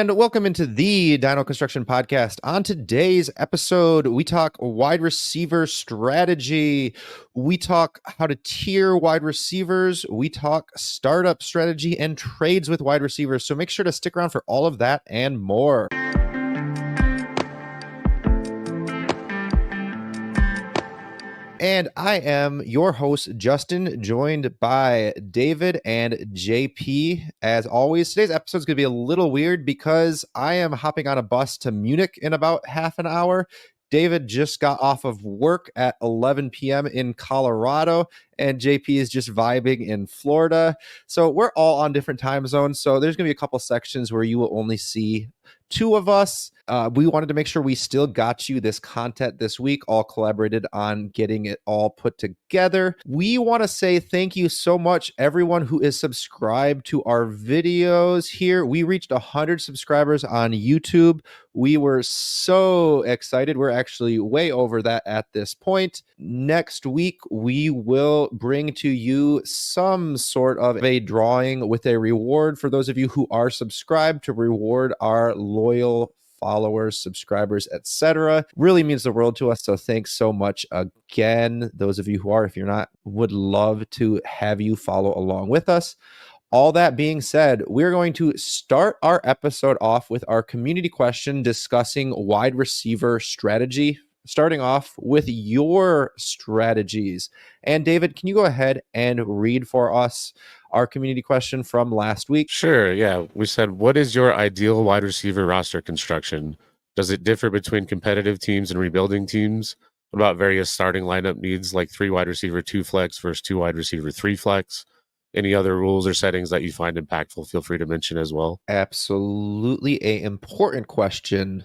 And welcome into the Dino Construction Podcast. On today's episode, we talk wide receiver strategy. We talk how to tier wide receivers. We talk startup strategy and trades with wide receivers. So make sure to stick around for all of that and more. And I am your host, Justin, joined by David and JP. As always, today's episode is going to be a little weird because I am hopping on a bus to Munich in about half an hour. David just got off of work at 11 p.m. in Colorado, and JP is just vibing in Florida. So we're all on different time zones. So there's going to be a couple sections where you will only see two of us. We wanted to make sure we still got you this content this week, all collaborated on getting it all put together. We want to say thank you so much, everyone who is subscribed to our videos here. We reached 100 subscribers on YouTube. We were so excited. We're actually way over that at this point. Next week, we will bring to you some sort of a drawing with a reward for those of you who are subscribed to reward our loyal followers, subscribers, etc. Really means the world to us. So thanks so much again. Those of you who are, if you're not, would love to have you follow along with us. All that being said, we're going to start our episode off with our community question discussing wide receiver strategy, starting off with your strategies. And David, can you go ahead and read for us our community question from last week? Sure, yeah. We said, what is your ideal wide receiver roster construction? Does it differ between competitive teams and rebuilding teams? What about various starting lineup needs like 3 wide receiver 2 flex versus 2 wide receiver 3 flex? Any other rules or settings that you find impactful, feel free to mention as well. Absolutely a important question.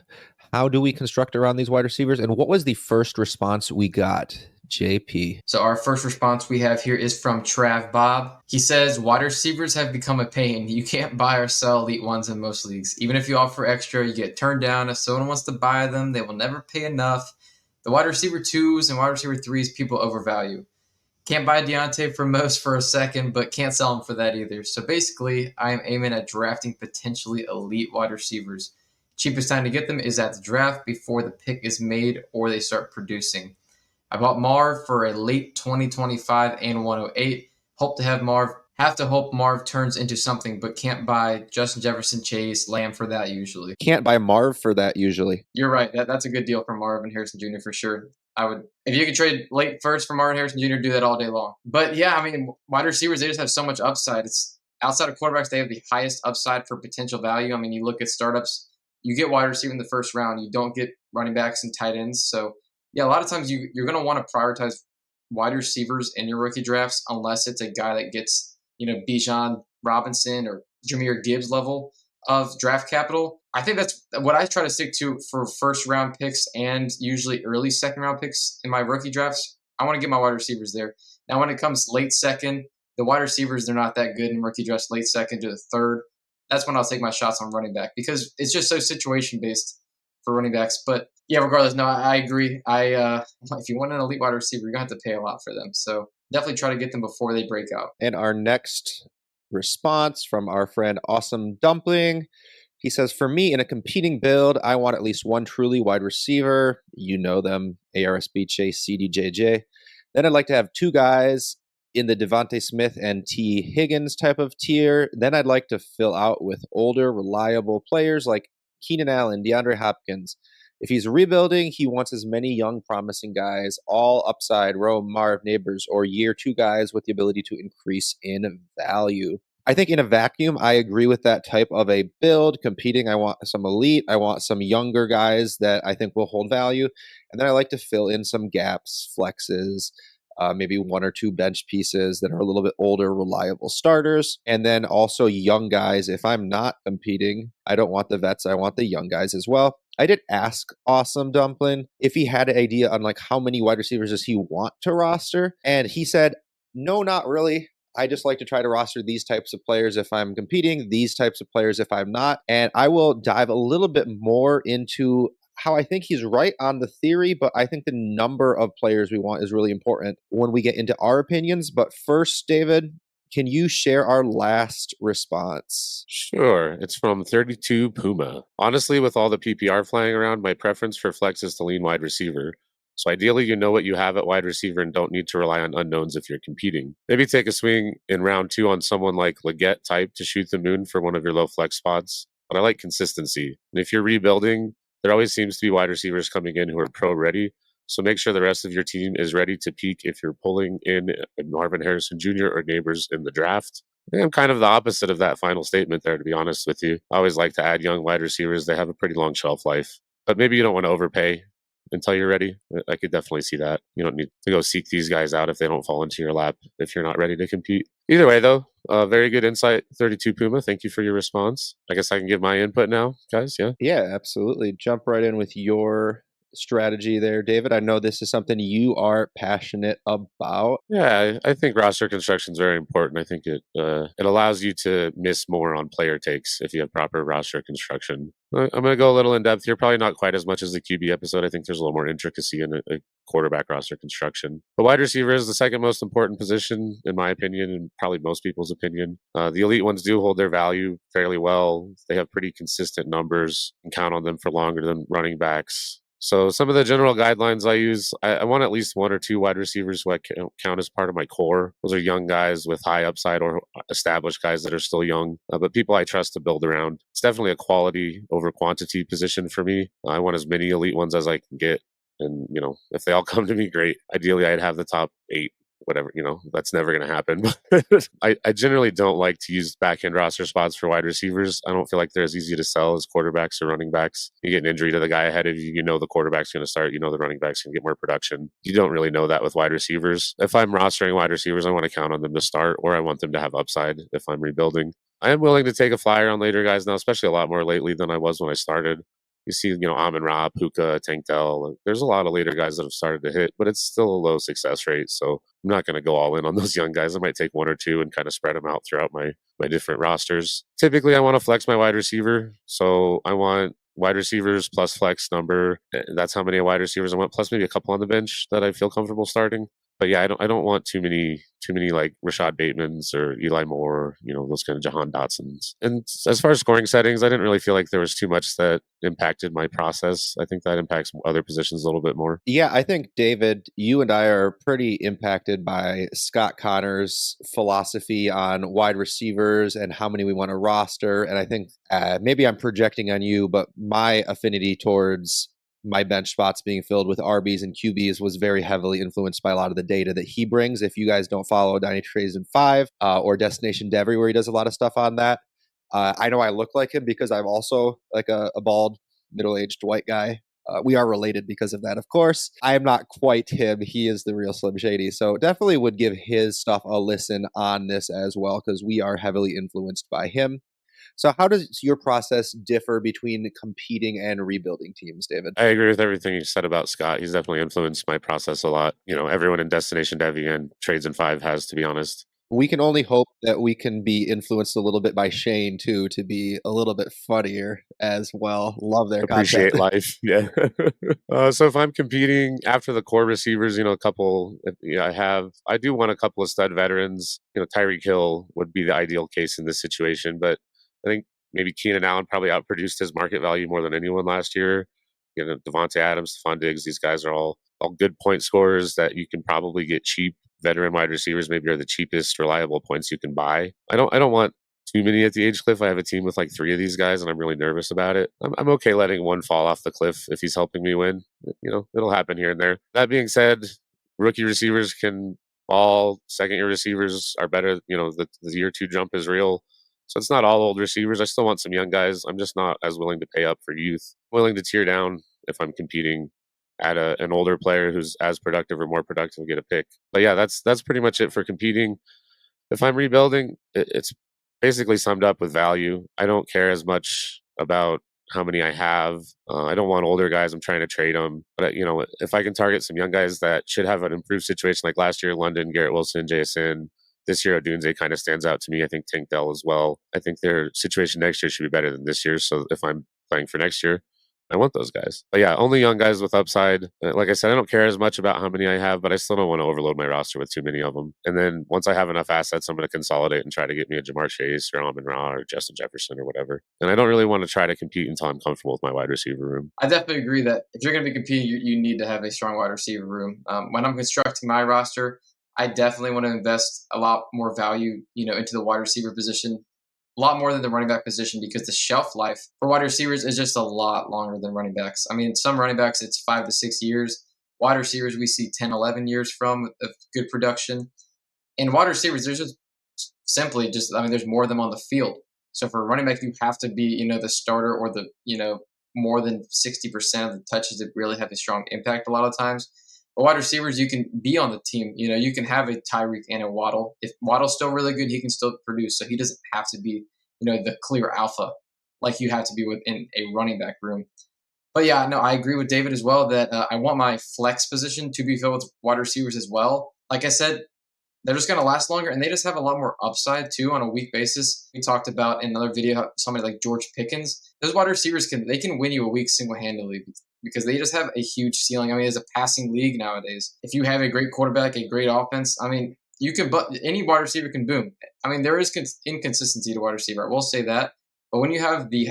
How do we construct around these wide receivers? And what was the first response we got? JP. So our first response we have here is from Trav Bob. He says, wide receivers have become a pain. You can't buy or sell elite ones in most leagues. Even if you offer extra, you get turned down. If someone wants to buy them, they will never pay enough. The wide receiver 2s and wide receiver 3s people overvalue. Can't buy Deontay for most for a second, but can't sell him for that either. So basically, I am aiming at drafting potentially elite wide receivers. Cheapest time to get them is at the draft before the pick is made or they start producing. I bought Marv for a late 2025 and 108. Hope Marv turns into something, but can't buy Justin Jefferson, Chase, Lamb for that usually. Can't buy Marv for that usually. You're right. That's a good deal for Marv and Harrison Jr. for sure. If you could trade late first for Marvin Harrison Jr., do that all day long. But yeah, I mean, wide receivers, they just have so much upside. It's outside of quarterbacks, they have the highest upside for potential value. I mean, you look at startups, you get wide receiver in the first round, you don't get running backs and tight ends. So yeah, a lot of times you're going to want to prioritize wide receivers in your rookie drafts unless it's a guy that gets, Bijan Robinson or Jahmyr Gibbs level of draft capital. I think that's what I try to stick to for first round picks and usually early second round picks in my rookie drafts. I want to get my wide receivers there. Now, when it comes late second, the wide receivers, they're not that good in rookie drafts, late second to the third. That's when I'll take my shots on running back because it's just so situation based for running backs. But yeah, regardless, no, I agree. If you want an elite wide receiver, you're going to have to pay a lot for them. So definitely try to get them before they break out. And our next response from our friend Awesome Dumpling. He says, for me, in a competing build, I want at least one truly wide receiver. You know them, ARSB, Chase, CDJJ. Then I'd like to have 2 guys in the Devontae Smith and T. Higgins type of tier. Then I'd like to fill out with older, reliable players like Keenan Allen, DeAndre Hopkins. If he's rebuilding, he wants as many young, promising guys, all upside, Rome, Marv, Neighbors, or year 2 guys with the ability to increase in value. I think in a vacuum, I agree with that type of a build. Competing, I want some elite. I want some younger guys that I think will hold value. And then I like to fill in some gaps, flexes, maybe 1 or 2 bench pieces that are a little bit older, reliable starters. And then also young guys. If I'm not competing, I don't want the vets. I want the young guys as well. I did ask Awesome Dumpling if he had an idea on like how many wide receivers does he want to roster. And he said, no, not really. I just like to try to roster these types of players if I'm competing, these types of players if I'm not. And I will dive a little bit more into how I think he's right on the theory, but I think the number of players we want is really important when we get into our opinions. But first, David, Can you share our last response? Sure. It's from 32 Puma. Honestly, with all the PPR flying around, my preference for flex is to lean wide receiver. So ideally, you know what you have at wide receiver and don't need to rely on unknowns if you're competing. Maybe take a swing in round 2 on someone like Leggett type to shoot the moon for one of your low flex spots. But I like consistency. And if you're rebuilding, there always seems to be wide receivers coming in who are pro ready. So make sure the rest of your team is ready to peak if you're pulling in Marvin Harrison Jr. or neighbors in the draft. I'm kind of the opposite of that final statement there, to be honest with you. I always like to add young wide receivers. They have a pretty long shelf life. But maybe you don't want to overpay until you're ready. I could definitely see that. You don't need to go seek these guys out if they don't fall into your lap if you're not ready to compete. Either way, though, very good insight, 32 Puma. Thank you for your response. I guess I can give my input now, guys. Yeah. Yeah, absolutely. Jump right in with your strategy there, David. I know this is something you are passionate about. Yeah, I think roster construction is very important. I think it allows you to miss more on player takes if you have proper roster construction. I'm going to go a little in depth here, probably not quite as much as the QB episode. I think there's a little more intricacy in a quarterback roster construction. The wide receiver is the second most important position, in my opinion, and probably most people's opinion. The elite ones do hold their value fairly well. They have pretty consistent numbers and count on them for longer than running backs. So some of the general guidelines I use, I want at least 1 or 2 wide receivers who I count as part of my core. Those are young guys with high upside or established guys that are still young, but people I trust to build around. It's definitely a quality over quantity position for me. I want as many elite ones as I can get. And, if they all come to me, great. Ideally, I'd have the top 8. Whatever, that's never going to happen. I generally don't like to use back end roster spots for wide receivers. I don't feel like they're as easy to sell as quarterbacks or running backs. You get an injury to the guy ahead of you, the quarterback's going to start, the running back's going to get more production. You don't really know that with wide receivers. If I'm rostering wide receivers, I want to count on them to start, or I want them to have upside if I'm rebuilding. I am willing to take a flyer on later guys now, especially a lot more lately than I was when I started. You see, Amon Ra, Puka, Tank Dell. There's a lot of later guys that have started to hit, but it's still a low success rate. So I'm not going to go all in on those young guys. I might take 1 or 2 and kind of spread them out throughout my different rosters. Typically, I want to flex my wide receiver. So I want wide receivers plus flex number. That's how many wide receivers I want, plus maybe a couple on the bench that I feel comfortable starting. But yeah, I don't want too many like Rashad Batemans or Eli Moore, those kind of Jahan Dotsons. And as far as scoring settings, I didn't really feel like there was too much that impacted my process. I think that impacts other positions a little bit more. Yeah, I think, David, you and I are pretty impacted by Scott Connor's philosophy on wide receivers and how many we want to roster. And I think maybe I'm projecting on you, but my affinity towards my bench spots being filled with RBs and QBs was very heavily influenced by a lot of the data that he brings. If you guys don't follow Dynasty Trades in 5 or Destination Devry, where he does a lot of stuff on that, I know I look like him because I'm also like a bald, middle-aged white guy. We are related because of that, of course. I am not quite him. He is the real Slim Shady. So definitely would give his stuff a listen on this as well, because we are heavily influenced by him. So how does your process differ between competing and rebuilding teams, David? I agree with everything you said about Scott. He's definitely influenced my process a lot. Everyone in Destination Devy and Trades in 5 has, to be honest. We can only hope that we can be influenced a little bit by Shane, too, to be a little bit funnier as well. Love their Appreciate content. life. Yeah. So if I'm competing after the core receivers, a couple, I do want a couple of stud veterans. Tyreek Hill would be the ideal case in this situation, but I think maybe Keenan Allen probably outproduced his market value more than anyone last year. Devontae Adams, Stephon Diggs, these guys are all good point scorers that you can probably get cheap. Veteran wide receivers maybe are the cheapest reliable points you can buy. I don't want too many at the age cliff. I have a team with like 3 of these guys, and I'm really nervous about it. I'm okay letting one fall off the cliff if he's helping me win. It'll happen here and there. That being said, rookie receivers can fall. Second-year receivers are better. The year 2 jump is real. So it's not all old receivers. I still want some young guys. I'm just not as willing to pay up for youth. I'm willing to tear down if I'm competing at an older player who's as productive or more productive, get a pick. But yeah, that's pretty much it for competing. If I'm rebuilding, it's basically summed up with value. I don't care as much about how many I have. I don't want older guys. I'm trying to trade them. But, if I can target some young guys that should have an improved situation, like last year, London, Garrett Wilson, JSN, this year, Odunze kind of stands out to me. I think Tank Dell as well. I think their situation next year should be better than this year. So if I'm playing for next year, I want those guys. But yeah, only young guys with upside. Like I said, I don't care as much about how many I have, but I still don't want to overload my roster with too many of them. And then once I have enough assets, I'm going to consolidate and try to get me a Jamar Chase or Amon-Ra or Justin Jefferson or whatever. And I don't really want to try to compete until I'm comfortable with my wide receiver room. I definitely agree that if you're going to be competing, you need to have a strong wide receiver room. When I'm constructing my roster, I definitely want to invest a lot more value, into the wide receiver position, a lot more than the running back position, because the shelf life for wide receivers is just a lot longer than running backs. I mean, some running backs, it's 5 to 6 years. Wide receivers, we see 10, 11 years from of good production. And wide receivers, there's just simply just, I mean, there's more of them on the field. So for a running back, you have to be, the starter or the, more than 60% of the touches that really have a strong impact a lot of times. But wide receivers, you can be on the team. You can have a Tyreek and a Waddle. If Waddle's still really good, he can still produce. So he doesn't have to be, the clear alpha like you have to be within a running back room. But yeah, no, I agree with David as well that I want my flex position to be filled with wide receivers as well. Like I said, they're just going to last longer, and they just have a lot more upside too on a week basis. We talked about in another video somebody like George Pickens. Those wide receivers can win you a week single handedly because they just have a huge ceiling. I mean, it's a passing league nowadays. If you have a great quarterback, a great offense, I mean, you can. But any wide receiver can boom. I mean, there is inconsistency to wide receiver. I will say that. But when you have the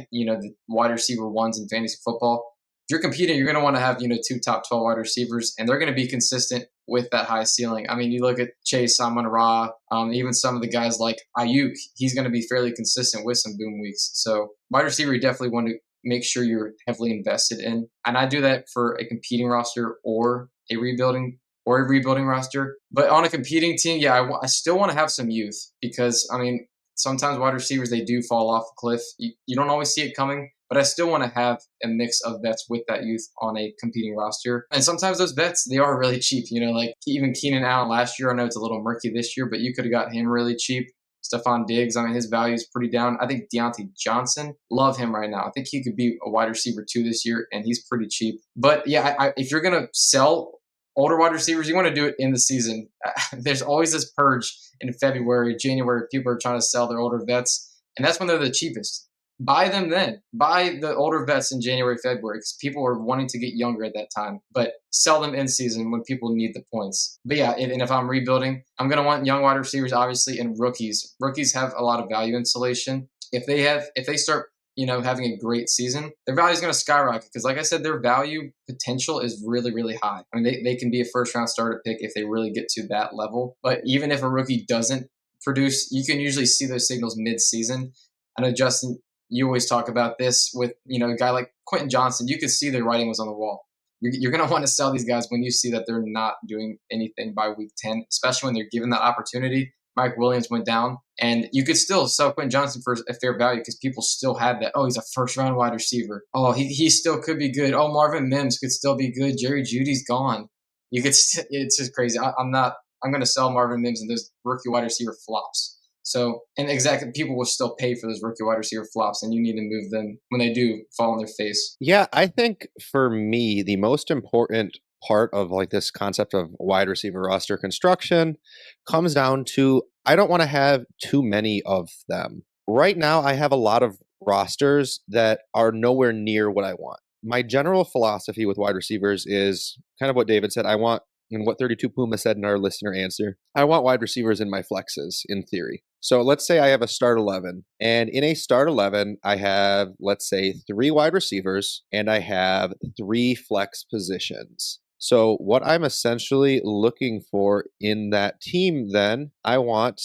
wide receiver ones in fantasy football, if you're competing, you're going to want to have, 2 top 12 wide receivers, and they're going to be consistent with that high ceiling. I mean, you look at Chase, Amon-Ra, even some of the guys like Ayuk, he's going to be fairly consistent with some boom weeks. So wide receiver, you definitely want to make sure you're heavily invested in. And I do that for a competing roster or a rebuilding roster. But on a competing team, yeah, I still want to have some youth because, I mean, sometimes wide receivers, they do fall off a cliff. You don't always see it coming. But I still want to have a mix of vets with that youth on a competing roster. And sometimes those vets, they are really cheap. Like even Keenan Allen last year, I know it's a little murky this year, but you could have got him really cheap. Stephon Diggs, I mean, his value is pretty down. I think Deontay Johnson, love him right now. I think he could be a wide receiver too this year, and he's pretty cheap. But yeah, if you're going to sell older wide receivers, you want to do it in the season. There's always this purge in February, January. People are trying to sell their older vets, and that's when they're the cheapest. Buy them then. Buy the older vets in January, February, because people are wanting to get younger at that time. But sell them in season when people need the points. But yeah, and if I'm rebuilding, I'm going to want young wide receivers, obviously, and rookies. Rookies have a lot of value insulation. If they start, having a great season, their value is going to skyrocket because, like I said, their value potential is really, really high. I mean, they can be a first-round starter pick if they really get to that level. But even if a rookie doesn't produce, you can usually see those signals mid-season. I know, Justin, you always talk about this with, a guy like Quentin Johnson. You could see the writing was on the wall. You're going to want to sell these guys when you see that they're not doing anything by week 10, especially when they're given that opportunity. Mike Williams went down, and you could still sell Quentin Johnson for a fair value because people still had that. Oh, he's a first-round wide receiver. Oh, he still could be good. Oh, Marvin Mims could still be good. Jerry Jeudy's gone. It's just crazy. I'm going to sell Marvin Mims and those rookie wide receiver flops. So, and exactly, people will still pay for those rookie wide receiver flops, and you need to move them when they do fall on their face. Yeah, I think for me, the most important part of like this concept of wide receiver roster construction comes down to I don't want to have too many of them. Right now, I have a lot of rosters that are nowhere near what I want. My general philosophy with wide receivers is kind of what David said. I want, and what 32 Puma said in our listener answer, I want wide receivers in my flexes in theory. So let's say I have a start 11, and in a start 11, I have, let's say, 3 wide receivers, and I have 3 flex positions. So what I'm essentially looking for in that team then, I want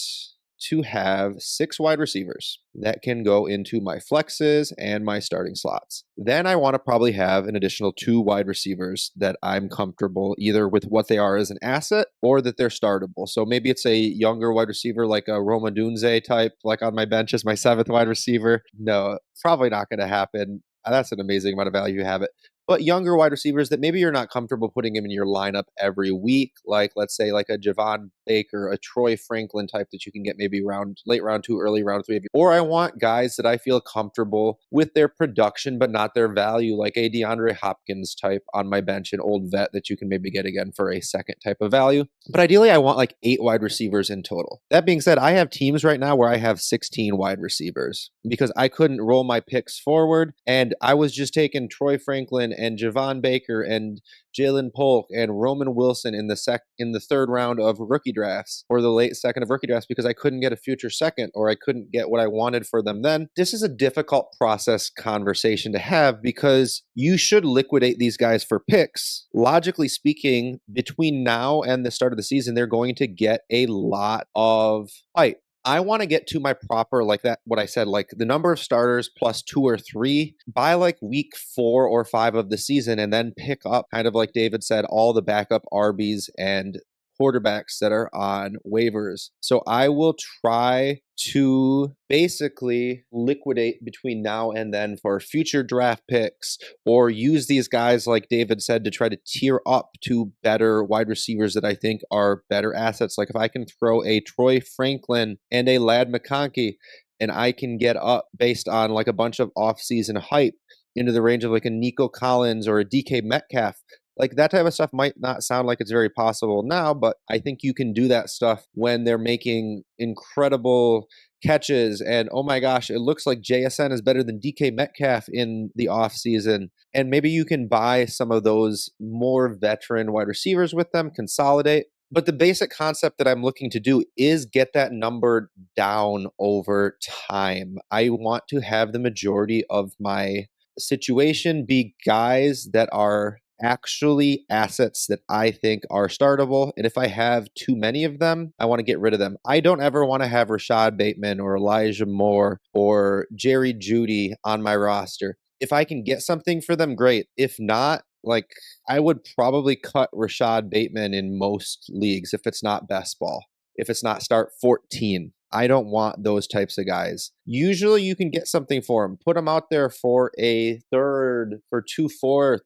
to have 6 wide receivers that can go into my flexes and my starting slots. Then I want to probably have an additional 2 wide receivers that I'm comfortable either with what they are as an asset or that they're startable. So maybe it's a younger wide receiver like a Roma Dunze type, like on my bench as my 7th wide receiver. No, probably not going to happen. That's an amazing amount of value you have it. But younger wide receivers that maybe you're not comfortable putting him in your lineup every week, like let's say like a Javon Baker, a Troy Franklin type that you can get maybe late round 2, early round 3. Or I want guys that I feel comfortable with their production but not their value, like a DeAndre Hopkins type on my bench, an old vet that you can maybe get again for a second type of value. But ideally, I want like 8 wide receivers in total. That being said, I have teams right now where I have 16 wide receivers because I couldn't roll my picks forward, and I was just taking Troy Franklin and Javon Baker and Jalen Polk and Roman Wilson in the third round of rookie drafts or the late second of rookie drafts because I couldn't get a future second or I couldn't get what I wanted for them then. This is a difficult process conversation to have because you should liquidate these guys for picks. Logically speaking, between now and the start of the season, they're going to get a lot of fight. I want to get to my proper, like that, what I said, like the number of starters plus 2 or 3 by like week 4 or 5 of the season, and then pick up, kind of like David said, all the backup RBs and quarterbacks that are on waivers. So I will try to basically liquidate between now and then for future draft picks, or use these guys, like David said, to try to tier up to better wide receivers that I think are better assets. Like if I can throw a Troy Franklin and a Ladd McConkey, and I can get up based on like a bunch of offseason hype into the range of like a Nico Collins or a DK Metcalf. Like that type of stuff might not sound like it's very possible now, but I think you can do that stuff when they're making incredible catches. And oh my gosh, it looks like JSN is better than DK Metcalf in the offseason. And maybe you can buy some of those more veteran wide receivers with them, consolidate. But the basic concept that I'm looking to do is get that number down over time. I want to have the majority of my situation be guys that are actually assets that I think are startable. And if I have too many of them, I want to get rid of them. I don't ever want to have Rashad Bateman or Elijah Moore or Jerry Jeudy on my roster. If I can get something for them, great. If not, like I would probably cut Rashad Bateman in most leagues if it's not best ball, if it's not start 14. I don't want those types of guys. Usually you can get something for them. Put them out there for a third, for 2/4.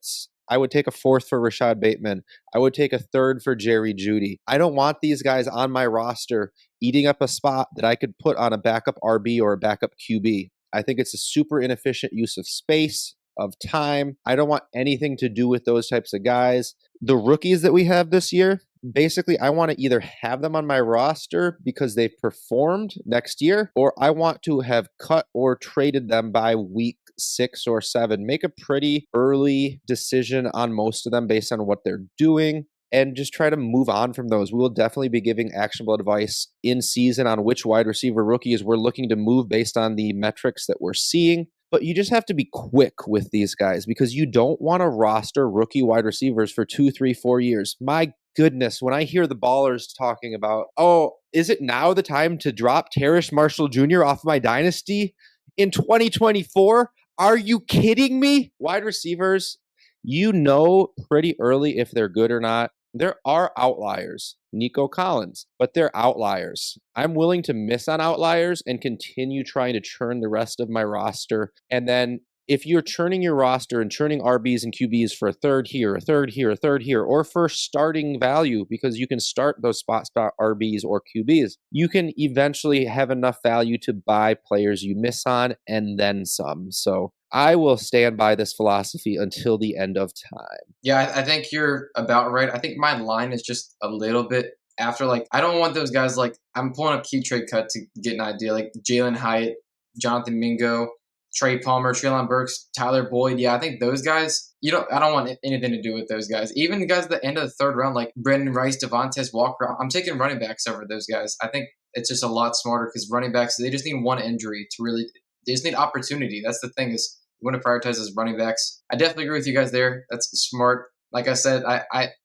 I would take a 4th for Rashad Bateman. I would take a 3rd for Jerry Jeudy. I don't want these guys on my roster eating up a spot that I could put on a backup RB or a backup QB. I think it's a super inefficient use of space, of time. I don't want anything to do with those types of guys. The rookies that we have this year, basically, I want to either have them on my roster because they've performed next year, or I want to have cut or traded them by week 6 or 7. Make a pretty early decision on most of them based on what they're doing, and just try to move on from those. We will definitely be giving actionable advice in season on which wide receiver rookies we're looking to move based on the metrics that we're seeing. But you just have to be quick with these guys because you don't want to roster rookie wide receivers for 2, 3, 4 years. My goodness, when I hear the ballers talking about, oh, is it now the time to drop Terrace Marshall Jr. off my dynasty in 2024? Are you kidding me? Wide receivers, you know pretty early if they're good or not. There are outliers, Nico Collins, but they're outliers. I'm willing to miss on outliers and continue trying to churn the rest of my roster. And then if you're churning your roster and churning RBs and QBs for a third here, a third here, a third here, or for starting value, because you can start those spot RBs or QBs, you can eventually have enough value to buy players you miss on and then some. So I will stand by this philosophy until the end of time. Yeah, I think you're about right. I think my line is just a little bit after, like, I don't want those guys, like, I'm pulling up Keep Trade Cut to get an idea, like Jalen Hyatt, Jonathan Mingo, Trey Palmer, Treylon Burks, Tyler Boyd. Yeah, I think those guys, I don't want anything to do with those guys. Even the guys at the end of the third round, like Brandon Rice, Devontae Walker, I'm taking running backs over those guys. I think it's just a lot smarter because running backs, they just need one injury to really, they just need opportunity. That's the thing, is you want to prioritize as running backs. I definitely agree with you guys there. That's smart. Like I said,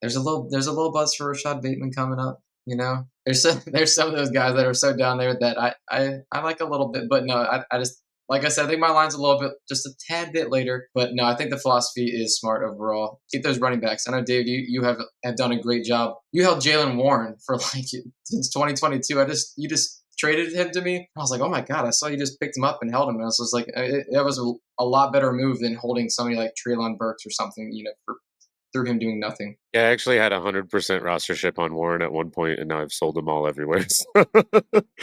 there's a little buzz for Rashad Bateman coming up. There's some of those guys that are so down there that I like a little bit, but no, I just, like I said, I think my line's a little bit, just a tad bit later, but no, I think the philosophy is smart overall. Get those running backs. I know, Dave, you have done a great job. You held Jalen Warren for like since 2022. You just traded him to me. I was like, oh my God, I saw you just picked him up and held him. And I was just like, it was a lot better move than holding somebody like Treylon Burks or something, for through him doing nothing. Yeah, I actually had 100% rostership on Warren at one point, and now I've sold them all everywhere.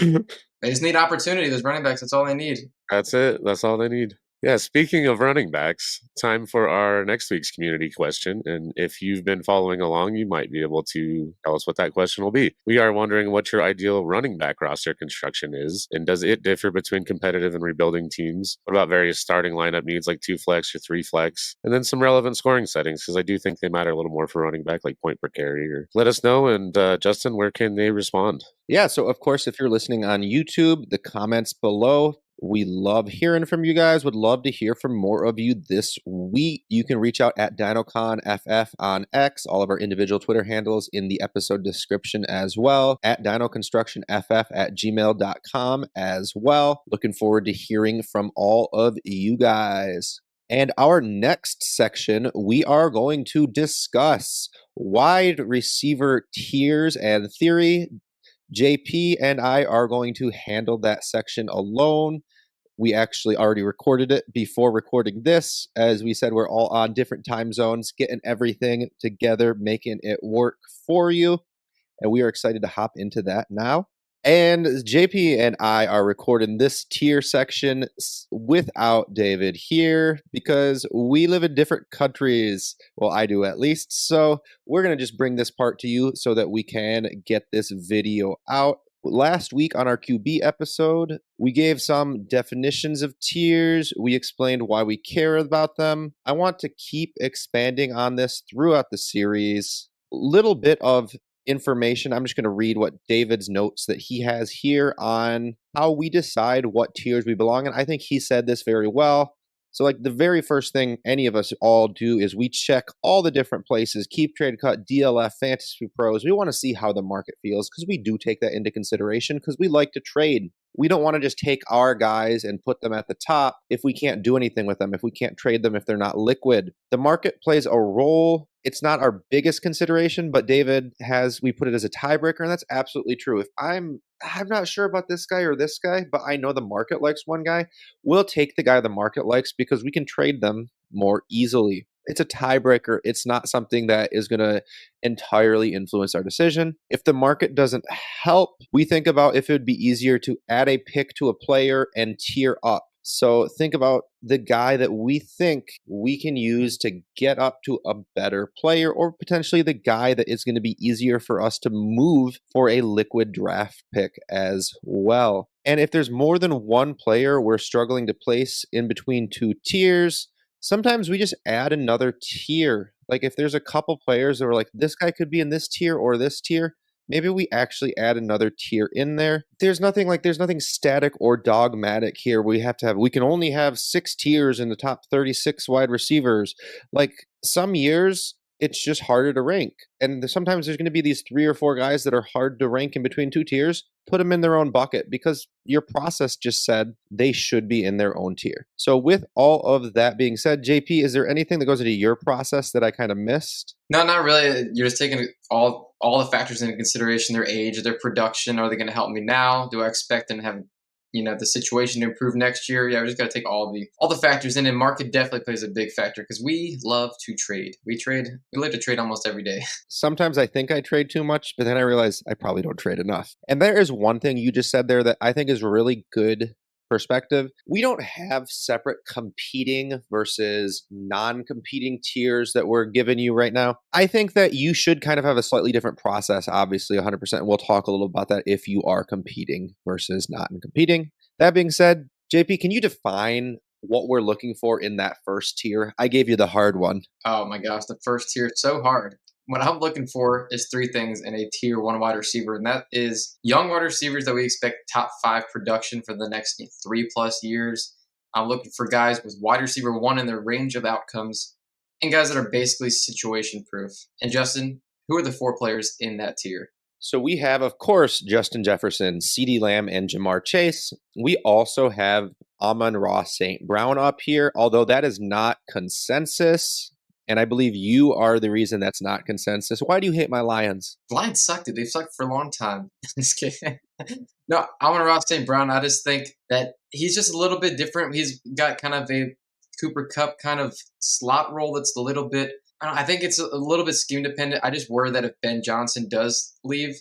They just need opportunity. Those running backs, that's all they need. That's it. That's all they need. Yeah, speaking of running backs, time for our next week's community question. And if you've been following along, you might be able to tell us what that question will be. We are wondering what your ideal running back roster construction is, and does it differ between competitive and rebuilding teams? What about various starting lineup needs like 2 flex or 3 flex? And then some relevant scoring settings, because I do think they matter a little more for running back, like point per carry. Or let us know. And Justin, where can they respond? Yeah, so of course, if you're listening on YouTube, the comments below, we love hearing from you guys. Would love to hear from more of you this week. You can reach out at DinoConFF on X, all of our individual Twitter handles in the episode description as well, at DinoConstructionFF@gmail.com as well. Looking forward to hearing from all of you guys. And our next section, we are going to discuss wide receiver tiers and theory. JP and I are going to handle that section alone. We actually already recorded it before recording this. As we said, we're all on different time zones, getting everything together, making it work for you. And we are excited to hop into that now. And JP and I are recording this tier section without David here because we live in different countries. Well, I do at least. So we're going to just bring this part to you so that we can get this video out. Last week on our QB episode, we gave some definitions of tiers. We explained why we care about them. I want to keep expanding on this throughout the series. Little bit of information. I'm just going to read what David's notes that he has here on how we decide what tiers we belong in. I think he said this very well. So like the very first thing any of us all do is we check all the different places, keep, trade, cut, DLF, fantasy pros. We want to see how the market feels because we do take that into consideration because we like to trade. We don't want to just take our guys and put them at the top if we can't do anything with them, if we can't trade them, if they're not liquid. The market plays a role. It's not our biggest consideration, but David we put it as a tiebreaker, and that's absolutely true. If I'm not sure about this guy or this guy, but I know the market likes one guy, we'll take the guy the market likes because we can trade them more easily. It's a tiebreaker. It's not something that is going to entirely influence our decision. If the market doesn't help, we think about if it would be easier to add a pick to a player and tier up. So think about the guy that we think we can use to get up to a better player, or potentially the guy that is going to be easier for us to move for a liquid draft pick as well. And if there's more than one player we're struggling to place in between two tiers, sometimes we just add another tier. Like if there's a couple players that are like, this guy could be in this tier or this tier, maybe we actually add another tier in there. There's nothing static or dogmatic here. We can only have 6 tiers in the top 36 wide receivers. Like some years, it's just harder to rank. And sometimes there's going to be these 3 or 4 guys that are hard to rank in between 2 tiers. Put them in their own bucket because your process just said they should be in their own tier. So with all of that being said, JP, is there anything that goes into your process that I kind of missed? No, not really. You're just taking all the factors into consideration: their age, their production. Are they going to help me now? Do I expect them to have the situation to improve next year? Yeah, we just got to take all the factors in, and market definitely plays a big factor because we love to trade. We like to trade almost every day. Sometimes I think I trade too much, but then I realize I probably don't trade enough. And there is one thing you just said there that I think is really good perspective. We don't have separate competing versus non-competing tiers that we're giving you right now. I think that you should kind of have a slightly different process, obviously 100%. We'll talk a little about that if you are competing versus not competing. That being said, JP, can you define what we're looking for in that first tier? I gave you the hard one. Oh my gosh, the first tier is so hard. What I'm looking for is 3 things in a tier 1 wide receiver, and that is young wide receivers that we expect top 5 production for the next 3+ years. I'm looking for guys with wide receiver 1 in their range of outcomes, and guys that are basically situation proof. And Justin, who are the 4 players in that tier? So we have, of course, Justin Jefferson, CeeDee Lamb, and Jamar Chase. We also have Amon-Ra St. Brown up here, although that is not consensus. And I believe you are the reason that's not consensus. Why do you hate my Lions? The Lions suck, dude. They've sucked for a long time. Just kidding. No, Amon-Ra St. Brown, I just think that he's just a little bit different. He's got kind of a Cooper Kupp kind of slot role that's a little bit I think it's a little bit scheme dependent. I just worry that if Ben Johnson does leave,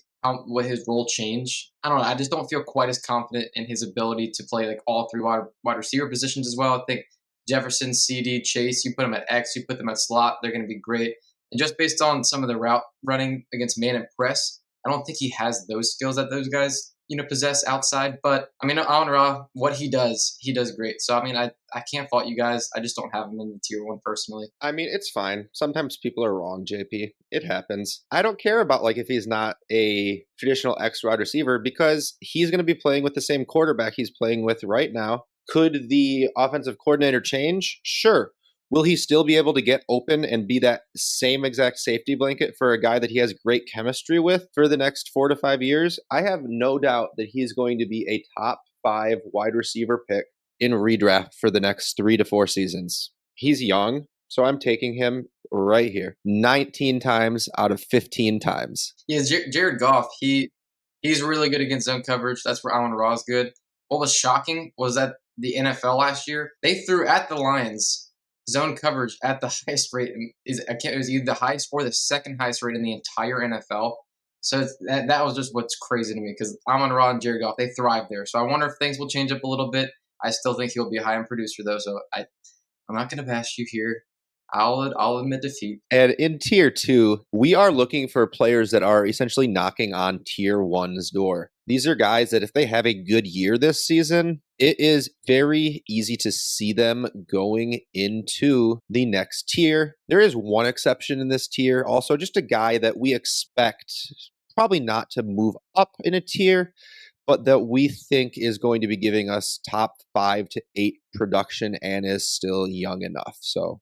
what his role change. I don't know. I just don't feel quite as confident in his ability to play like all three wide receiver positions as well. I think Jefferson, CD, Chase, you put them at X, you put them at slot, they're going to be great. And just based on some of the route running against man and press, I don't think he has those skills that those guys possess outside. But I mean, on Ra, what he does great. So I mean, I can't fault you guys. I just don't have him in the tier one personally. I mean, it's fine. Sometimes people are wrong, JP. It happens. I don't care about like if he's not a traditional X wide receiver because he's going to be playing with the same quarterback he's playing with right now. Could the offensive coordinator change? Sure. Will he still be able to get open and be that same exact safety blanket for a guy that he has great chemistry with for the next 4 to 5 years? I have no doubt that he's going to be a top 5 wide receiver pick in redraft for the next 3 to 4 seasons. He's young, so I'm taking him right here. 19 times out of 15 times. Yeah, Jared Goff, he's really good against zone coverage. That's where Allen Ra's good. What was shocking was that the NFL last year, they threw at the Lions zone coverage at the highest rate. It was either the highest or the second highest rate in the entire NFL. So that was just what's crazy to me because Amon-Ra and Jared Goff, they thrive there. So I wonder if things will change up a little bit. I still think he'll be a high-end producer, though. So I'm not going to bash you here. I'll admit defeat. And in tier 2, we are looking for players that are essentially knocking on tier 1's door. These are guys that if they have a good year this season, it is very easy to see them going into the next tier. There is one exception in this tier, also just a guy that we expect probably not to move up in a tier, but that we think is going to be giving us top 5 to 8 production and is still young enough. So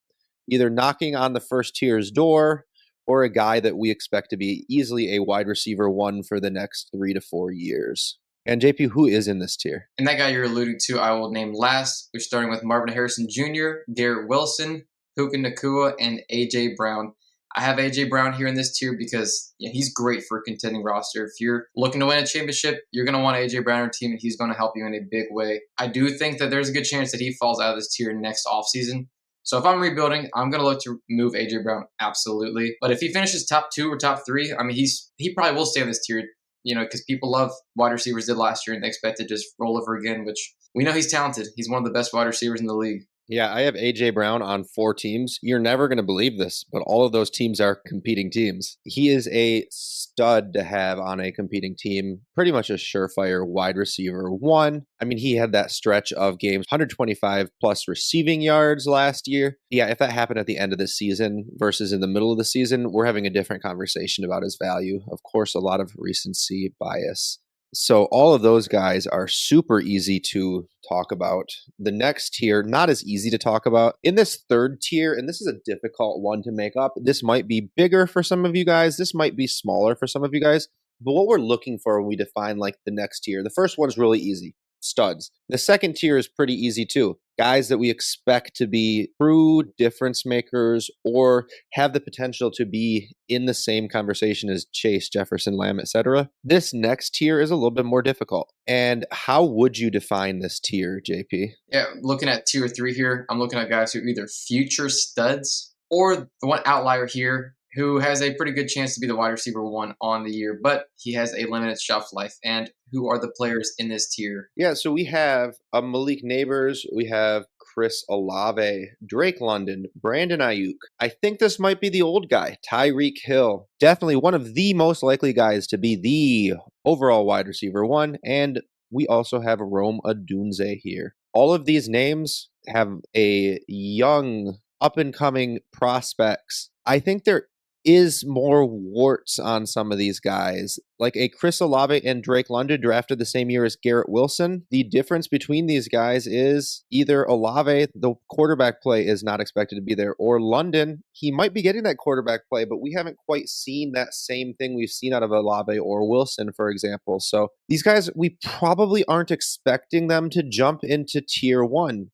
either knocking on the first tier's door or a guy that we expect to be easily a wide receiver 1 for the next 3 to 4 years. And JP, who is in this tier? And that guy you're alluding to, I will name last. We're starting with Marvin Harrison Jr., Garrett Wilson, Puka Nacua, and A.J. Brown. I have A.J. Brown here in this tier because he's great for a contending roster. If you're looking to win a championship, you're going to want A.J. Brown on your team, and he's going to help you in a big way. I do think that there's a good chance that he falls out of this tier next offseason. So if I'm rebuilding, I'm going to look to move A.J. Brown, absolutely. But if he finishes top 2 or top 3, I mean, he probably will stay in this tier, because people love wide receivers did last year and they expect to just roll over again, which we know he's talented. He's one of the best wide receivers in the league. Yeah, I have A.J. Brown on 4 teams. You're never going to believe this, but all of those teams are competing teams. He is a stud to have on a competing team. Pretty much a surefire wide receiver 1. I mean, he had that stretch of games, 125 plus receiving yards last year. Yeah, if that happened at the end of the season versus in the middle of the season, we're having a different conversation about his value. Of course, a lot of recency bias. So all of those guys are super easy to talk about. The next tier, not as easy to talk about. In this third tier, and this is a difficult one to make up, this might be bigger for some of you guys. This might be smaller for some of you guys. But what we're looking for when we define like the next tier, the first one's really easy. Studs. The second tier is pretty easy too. Guys that we expect to be true difference makers or have the potential to be in the same conversation as Chase, Jefferson, Lamb, etc. This next tier is a little bit more difficult. And how would you define this tier, JP? Yeah, looking at tier 3 here, I'm looking at guys who are either future studs or the one outlier here who has a pretty good chance to be the wide receiver 1 on the year, but he has a limited shelf life. And who are the players in this tier? Yeah, so we have Malik Neighbors, we have Chris Olave, Drake London, Brandon Ayuk. I think this might be the old guy, Tyreek Hill. Definitely one of the most likely guys to be the overall wide receiver 1. And we also have Rome Odunze here. All of these names have a young, up-and-coming prospects. I think there is more warts on some of these guys. Like a Chris Olave and Drake London drafted the same year as Garrett Wilson. The difference between these guys is either Olave, the quarterback play is not expected to be there, or London, he might be getting that quarterback play, but we haven't quite seen that same thing we've seen out of Olave or Wilson, for example. So these guys, we probably aren't expecting them to jump into tier 1.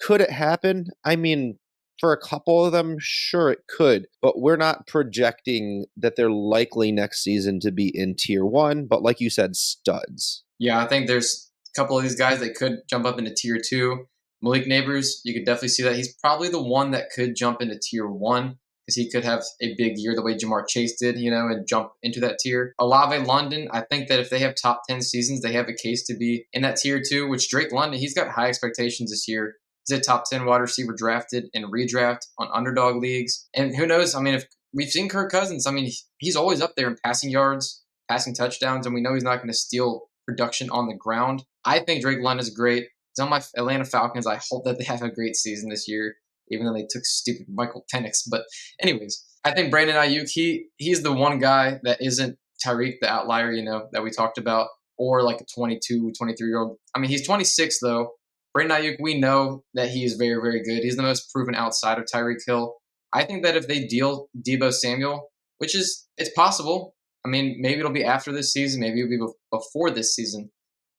Could it happen? I mean, for a couple of them, sure it could, but we're not projecting that they're likely next season to be in tier 1, but like you said, studs. Yeah, I think there's a couple of these guys that could jump up into tier 2. Malik Neighbors, you could definitely see that. He's probably the one that could jump into tier 1 because he could have a big year the way Jamar Chase did, and jump into that tier. Olave London, I think that if they have top 10 seasons, they have a case to be in that tier too, which Drake London, he's got high expectations this year. He's a top 10 wide receiver drafted in redraft on underdog leagues. And who knows? I mean, if we've seen Kirk Cousins, I mean, he's always up there in passing yards, passing touchdowns, and we know he's not going to steal production on the ground. I think Drake London is great. He's on my Atlanta Falcons. I hope that they have a great season this year, even though they took stupid Michael Penix. But anyways, I think Brandon Ayuk, he's the one guy that isn't Tyreek, the outlier, that we talked about, or like a 22, 23-year-old. I mean, he's 26, though. Brandon Ayuk, we know that he is very, very good. He's the most proven outside of Tyreek Hill. I think that if they deal Deebo Samuel, which it's possible. I mean, maybe it'll be after this season. Maybe it'll be before this season.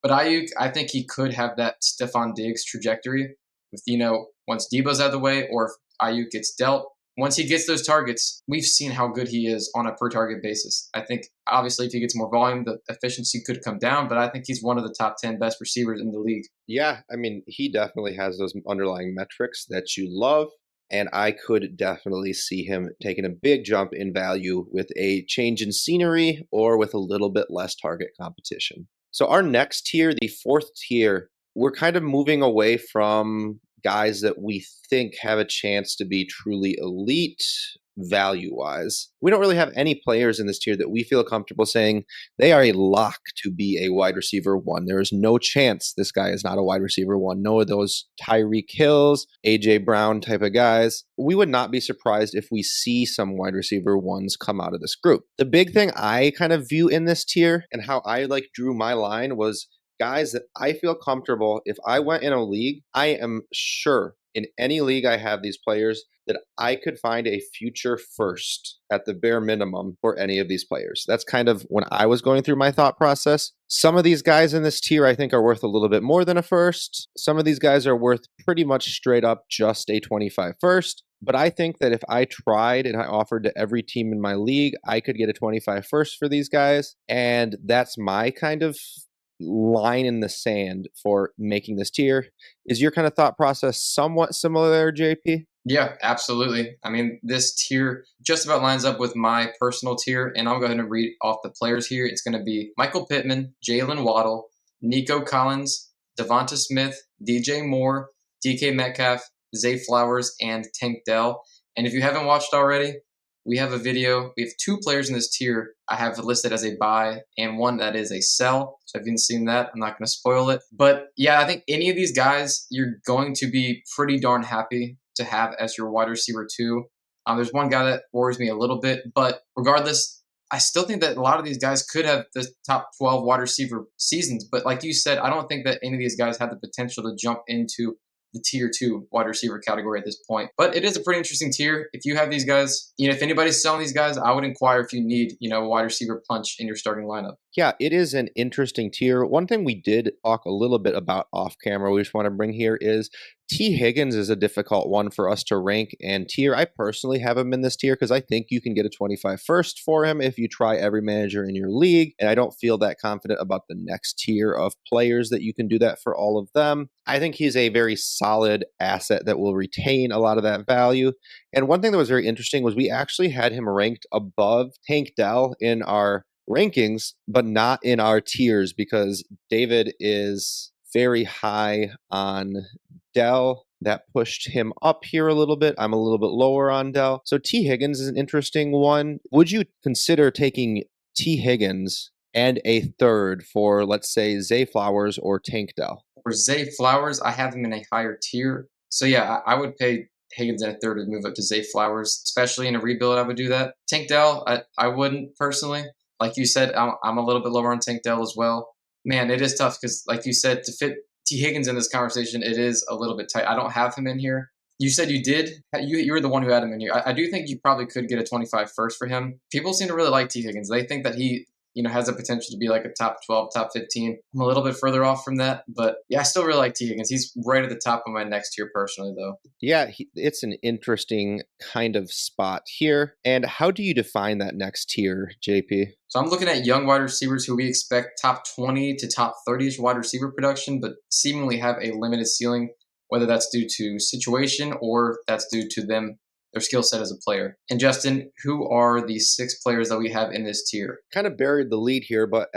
But Ayuk, I think he could have that Stephon Diggs trajectory with, once Deebo's out of the way or if Ayuk gets dealt. Once he gets those targets, we've seen how good he is on a per-target basis. I think, obviously, if he gets more volume, the efficiency could come down, but I think he's one of the top 10 best receivers in the league. Yeah, I mean, he definitely has those underlying metrics that you love, and I could definitely see him taking a big jump in value with a change in scenery or with a little bit less target competition. So our next tier, the fourth tier, we're kind of moving away from guys that we think have a chance to be truly elite value-wise. We don't really have any players in this tier that we feel comfortable saying they are a lock to be a wide receiver one. There is no chance this guy is not a wide receiver one. No of those Tyreek Hills, A.J. Brown type of guys. We would not be surprised if we see some wide receiver ones come out of this group. The big thing I kind of view in this tier and how I drew my line was guys that I feel comfortable. If I went in a league, I am sure in any league I have these players that I could find a future first at the bare minimum for any of these players. That's kind of when I was going through my thought process. Some of these guys in this tier I think are worth a little bit more than a first. Some of these guys are worth pretty much straight up just a 25 first. But I think that if I tried and I offered to every team in my league, I could get a 25 first for these guys. And that's my kind of line in the sand for making this tier. Is your kind of thought process somewhat similar there, JP? Yeah, absolutely. I mean, this tier just about lines up with my personal tier, and I'll go ahead and read off the players here. It's going to be Michael Pittman, Jalen Waddle, Nico Collins, Devonta Smith, DJ Moore, DK Metcalf, Zay Flowers, and Tank Dell. And if you haven't watched already, we have a video. We have two players in this tier I have listed as a buy and one that is a sell. So if you haven't seen that, I'm not going to spoil it. But yeah, I think any of these guys, you're going to be pretty darn happy to have as your wide receiver too. There's one guy that worries me a little bit, but regardless, I still think that a lot of these guys could have the top 12 wide receiver seasons. But like you said, I don't think that any of these guys have the potential to jump into the tier 2 wide receiver category at this point. But it is a pretty interesting tier. If you have these guys, if anybody's selling these guys, I would inquire if you need, a wide receiver punch in your starting lineup. Yeah, it is an interesting tier. One thing we did talk a little bit about off camera, we just want to bring here is T. Higgins is a difficult one for us to rank and tier. I personally have him in this tier because I think you can get a 25 first for him if you try every manager in your league. And I don't feel that confident about the next tier of players that you can do that for all of them. I think he's a very solid asset that will retain a lot of that value. And one thing that was very interesting was we actually had him ranked above Tank Dell in our rankings, but not in our tiers because David is very high on Dell. That pushed him up here a little bit. I'm a little bit lower on Dell. So T. Higgins is an interesting one. Would you consider taking T. Higgins and a third for, let's say, Zay Flowers or Tank Dell? For Zay Flowers, I have him in a higher tier. So yeah, I would pay Higgins in a third to move up to Zay Flowers, especially in a rebuild. I would do that. Tank Dell, I wouldn't personally. Like you said, I'm a little bit lower on Tank Dell as well. Man, it is tough because, like you said, to fit T. Higgins in this conversation, it is a little bit tight. I don't have him in here. You said you did. You were the one who had him in here. I do think you probably could get a 25 first for him. People seem to really like T. Higgins. They think that he has the potential to be like a top 12, top 15. I'm a little bit further off from that. But yeah, I still really like T. Higgins. He's right at the top of my next tier personally, though. Yeah, it's an interesting kind of spot here. And how do you define that next tier, JP? So I'm looking at young wide receivers who we expect top 20 to top 30-ish wide receiver production, but seemingly have a limited ceiling, whether that's due to situation or that's due to them their skill set as a player. And Justin, who are the 6 players that we have in this tier? Kind of buried the lead here, but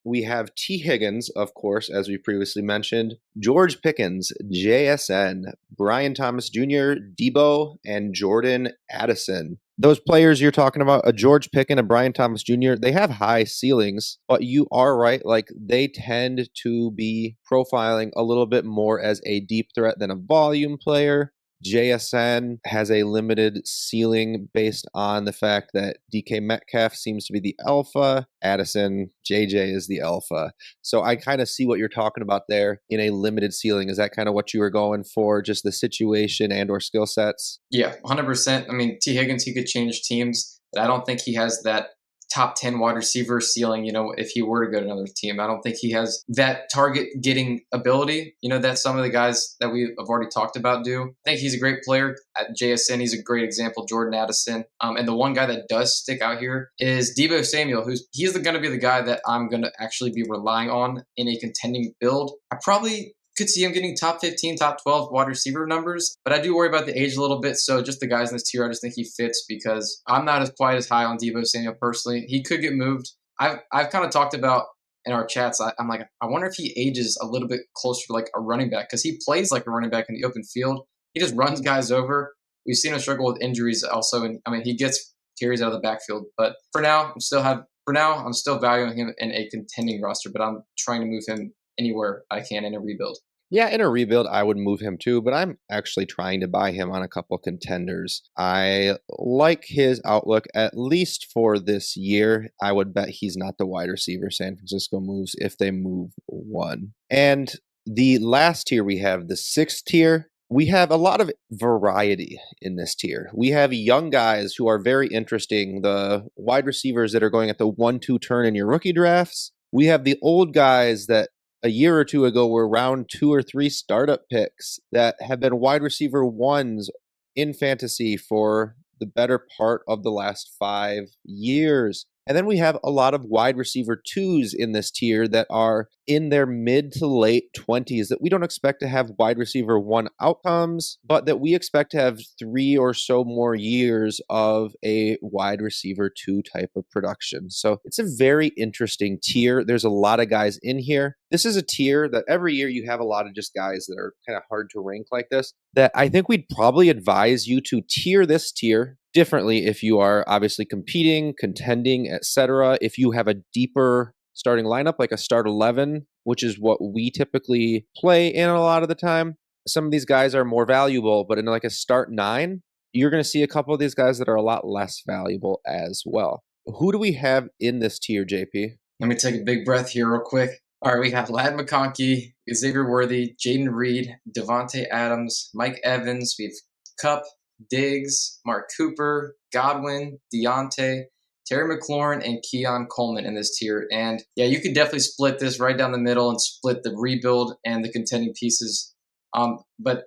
we have T. Higgins, of course, as we previously mentioned, George Pickens, JSN, Brian Thomas Jr., Debo, and Jordan Addison. Those players you're talking about, a George Pickens, a Brian Thomas Jr., they have high ceilings, but you are right. Like, they tend to be profiling a little bit more as a deep threat than a volume player. JSN has a limited ceiling based on the fact that DK Metcalf seems to be the alpha. Addison, JJ is the alpha. So I kind of see what you're talking about there in a limited ceiling. Is that kind of what you were going for, just the situation and or skill sets? Yeah, 100%. I mean, T. Higgins, he could change teams, but I don't think he has that top 10 wide receiver ceiling, if he were to go to another team. I don't think he has that target getting ability, that some of the guys that we have already talked about do. I think he's a great player at JSN. He's a great example, Jordan Addison. And the one guy that does stick out here is Debo Samuel, he's going to be the guy that I'm going to actually be relying on in a contending build. I probably could see him getting top 15, top 12 wide receiver numbers, but I do worry about the age a little bit. So just the guys in this tier, I just think he fits because I'm not quite as high on Debo Samuel personally. He could get moved. I've kind of talked about in our chats, I'm like, I wonder if he ages a little bit closer to like a running back because he plays like a running back in the open field. He just runs guys over. We've seen him struggle with injuries also, and he gets carries out of the backfield. But for now, I'm still valuing him in a contending roster, but I'm trying to move him anywhere I can in a rebuild. Yeah, in a rebuild, I would move him too, but I'm actually trying to buy him on a couple contenders. I like his outlook, at least for this year. I would bet he's not the wide receiver San Francisco moves if they move one. And the last tier we have, the 6th tier. We have a lot of variety in this tier. We have young guys who are very interesting, the wide receivers that are going at the 1-2 turn in your rookie drafts. We have the old guys that a year or two ago were round 2 or 3 startup picks that have been wide receiver 1s in fantasy for the better part of the last 5 years. And then we have a lot of wide receiver 2s in this tier that are in their mid to late 20s that we don't expect to have wide receiver 1 outcomes, but that we expect to have 3 or so more years of a wide receiver 2 type of production. So it's a very interesting tier. There's a lot of guys in here. This is a tier that every year you have a lot of just guys that are kind of hard to rank like this, that I think we'd probably advise you to tier this tier differently if you are obviously competing, contending, etc. If you have a deeper starting lineup, like a start 11, which is what we typically play in a lot of the time, some of these guys are more valuable, but in like a start 9, you're going to see a couple of these guys that are a lot less valuable as well. Who do we have in this tier, JP? Let me take a big breath here real quick. All right, we have Ladd McConkey, Xavier Worthy, Jaden Reed, Devontae Adams, Mike Evans. We have Kupp, Diggs, Mark Cooper, Godwin, Deontay, Terry McLaurin, and Keon Coleman in this tier. And yeah, you could definitely split this right down the middle and split the rebuild and the contending pieces. But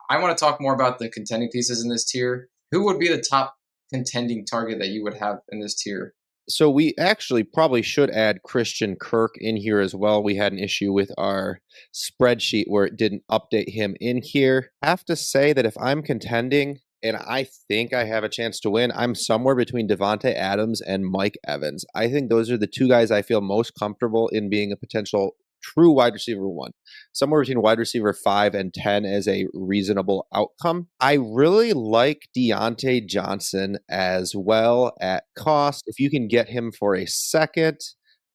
I want to talk more about the contending pieces in this tier. Who would be the top contending target that you would have in this tier? So we actually probably should add Christian Kirk in here as well. We had an issue with our spreadsheet where it didn't update him in here. I have to say that if I'm contending and I think I have a chance to win, I'm somewhere between Devontae Adams and Mike Evans. I think those are the 2 guys I feel most comfortable in being a potential true wide receiver 1. Somewhere between wide receiver 5 and 10 as a reasonable outcome. I really like Deontay Johnson as well at cost. If you can get him for a second.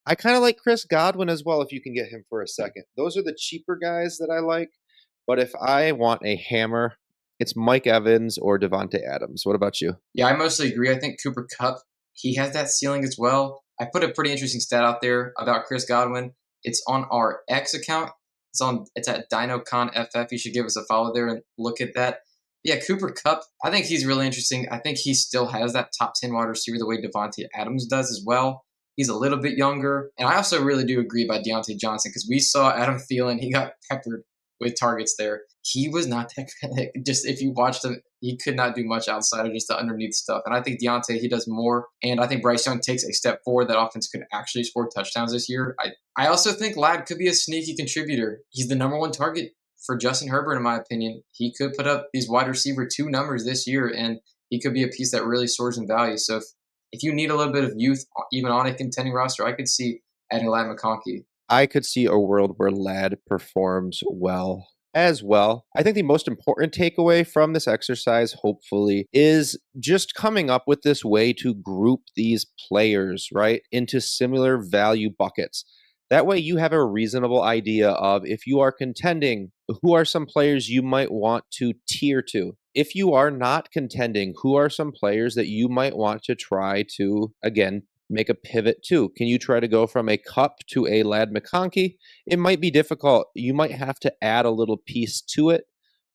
I kind of like Chris Godwin as well if you can get him for a second. Those are the cheaper guys that I like. But if I want a hammer, it's Mike Evans or Devontae Adams. What about you? Yeah, I mostly agree. I think Cooper Kupp, he has that ceiling as well. I put a pretty interesting stat out there about Chris Godwin. It's on our X account. It's at DinoConFF. You should give us a follow there and look at that. Yeah, Cooper Kupp, I think he's really interesting. I think he still has that top 10 wide receiver the way Devontae Adams does as well. He's a little bit younger. And I also really do agree about Deontay Johnson because we saw Adam Thielen. He got peppered with targets there. He was not that good. Just if you watched him, he could not do much outside of just the underneath stuff. And I think Deontay, he does more. And I think Bryce Young takes a step forward. That offense could actually score touchdowns this year. I also think Ladd could be a sneaky contributor. He's the number 1 target for Justin Herbert, in my opinion. He could put up these wide receiver 2 numbers this year. And he could be a piece that really soars in value. So if you need a little bit of youth, even on a contending roster, I could see adding Ladd McConkey. I could see a world where Ladd performs well as well. I think the most important takeaway from this exercise, hopefully, is just coming up with this way to group these players, right, into similar value buckets. That way you have a reasonable idea of, if you are contending, who are some players you might want to tier to. If you are not contending, who are some players that you might want to try to, again, make a pivot to? Can you try to go from a Cup to a Ladd McConkey? It might be difficult. You might have to add a little piece to it,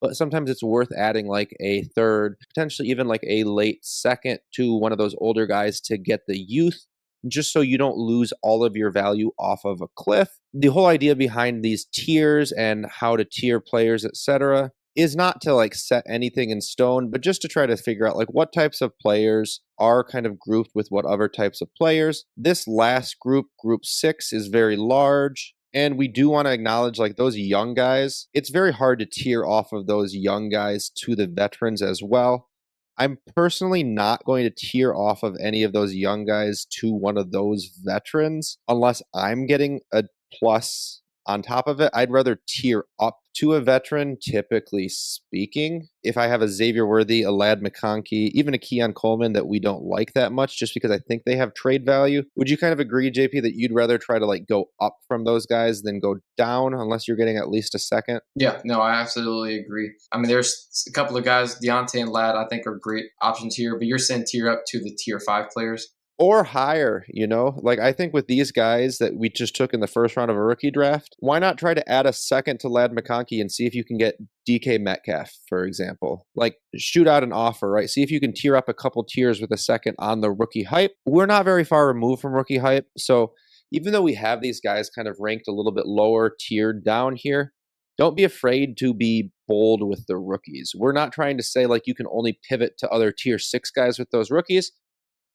but sometimes it's worth adding like a third, potentially even like a late second to one of those older guys to get the youth, just so you don't lose all of your value off of a cliff. The whole idea behind these tiers and how to tier players, etc., is not to like set anything in stone, but just to try to figure out like what types of players are kind of grouped with what other types of players. This last group, group 6, is very large. And we do want to acknowledge like those young guys. It's very hard to tier off of those young guys to the veterans as well. I'm personally not going to tier off of any of those young guys to one of those veterans unless I'm getting a plus on top of it. I'd rather tier up to a veteran, typically speaking. If I have a Xavier Worthy, a Ladd McConkey, even a Keon Coleman that we don't like that much just because I think they have trade value, would you kind of agree, JP, that you'd rather try to like go up from those guys than go down unless you're getting at least a second? Yeah, no, I absolutely agree. I mean, there's a couple of guys, Deontay and Ladd, I think are great options here, but you're saying tier up to the tier 5 players? Or higher, you know? Like, I think with these guys that we just took in the first round of a rookie draft, why not try to add a second to Ladd McConkey and see if you can get DK Metcalf, for example? Like, shoot out an offer, right? See if you can tier up a couple tiers with a second on the rookie hype. We're not very far removed from rookie hype, so even though we have these guys kind of ranked a little bit lower tiered down here, don't be afraid to be bold with the rookies. We're not trying to say, like, you can only pivot to other tier 6 guys with those rookies.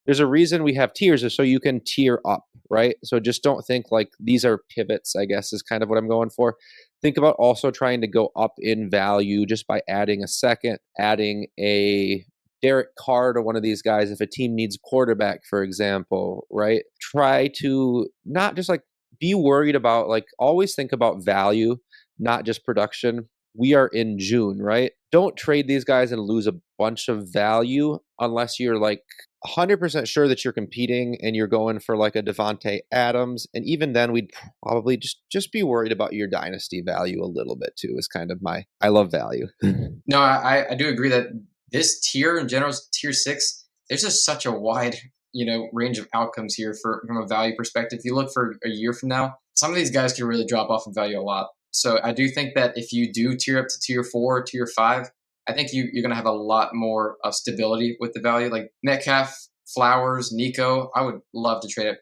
There's a reason we have tiers, is so you can tier up, right? So just don't think like these are pivots, I guess, is kind of what I'm going for. Think about also trying to go up in value just by adding a second, adding a Derek Carr to one of these guys if a team needs quarterback, for example, right? Try to not just like be worried about, like, always think about value, not just production. We are in June, right? Don't trade these guys and lose a bunch of value unless you're like 100% sure that you're competing and you're going for like a Devontae Adams. And even then, we'd probably just be worried about your dynasty value a little bit too, is kind of I love value. No, I do agree that this tier in general, tier 6, there's just such a wide, range of outcomes here from a value perspective. If you look for a year from now, some of these guys can really drop off in value a lot. So I do think that if you do tier up to tier 4, tier 5, I think you're going to have a lot more stability with the value. Like Metcalf, Flowers, Nico, I would love to trade up,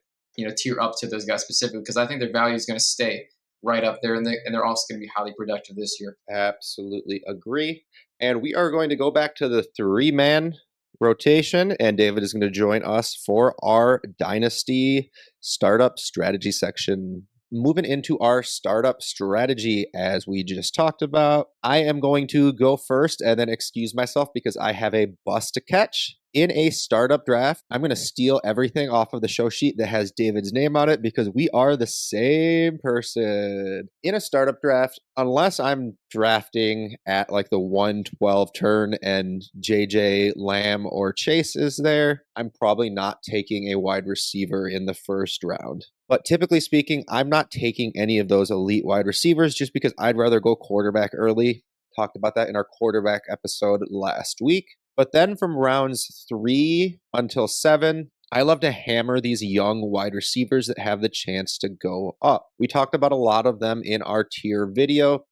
tier up to those guys specifically because I think their value is going to stay right up there, and they're also going to be highly productive this year. Absolutely agree. And we are going to go back to the 3-man rotation, and David is going to join us for our Dynasty Startup Strategy section. Moving into our startup strategy, as we just talked about, I am going to go first and then excuse myself because I have a bus to catch. In a startup draft, I'm going to steal everything off of the show sheet that has David's name on it because we are the same person. In a startup draft, unless I'm drafting at like the 112 turn and JJ, Lamb, or Chase is there, I'm probably not taking a wide receiver in the first round. But typically speaking, I'm not taking any of those elite wide receivers just because I'd rather go quarterback early. Talked about that in our quarterback episode last week. But then from rounds 3 until 7, I love to hammer these young wide receivers that have the chance to go up. We talked about a lot of them in our tier video.